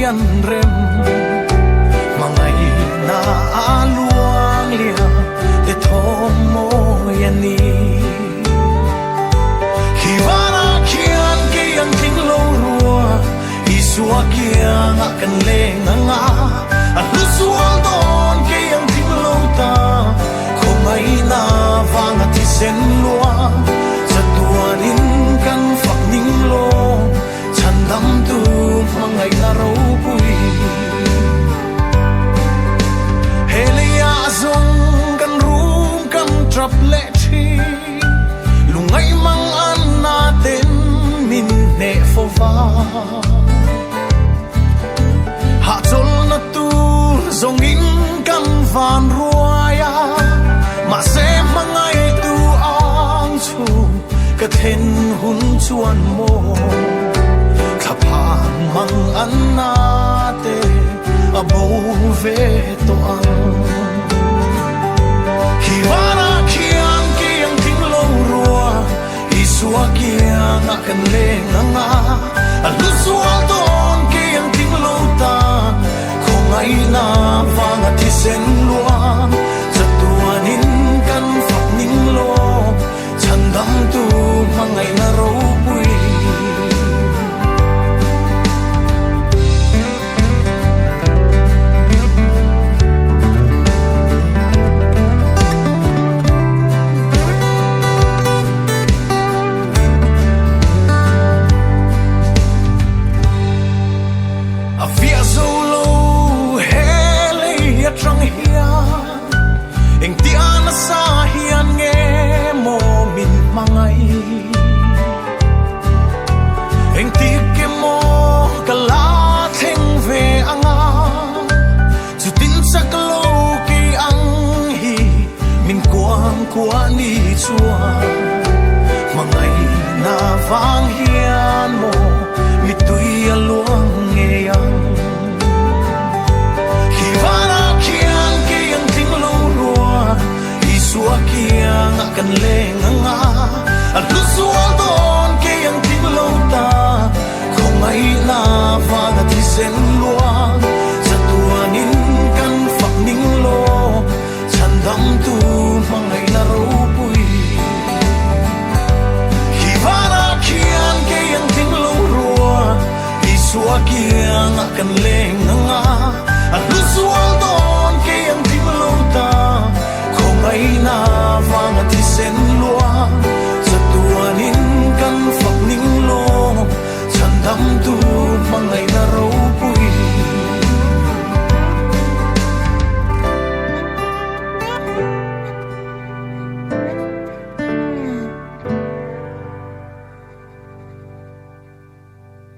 an rem mangai na aluang lia te thom mo yani hivana kian ke ang ting lo rua isua kia nga kan le nga alu sual don ke ang ting lo ta khomai na vanga ti sen lua chatuanin kan fak ning lo chandam tu mangai na ro pui helia zong kan rum kan trap le thi lungai mang an na ten min ne fova ha chol na tu zong in kan van ruaya ma se mangai tu ang chu ka then hun chuan mo khapang mang an na te abo ve to ang hiwana kiang kiang ting lo rua isua kiang akan le nga alu sual don kiang ting lo ta khongai na wanga ti sen luang chatuanin kan fak ning lo chandam tu mangai na ro pui trăng hian anh tia na sa hian nghe mo min mangai anh tia ke mo kala theng ve anga chu tin sak lo ki ang hi min quang kwa ni chua mangai na vang hian mo mi tui alo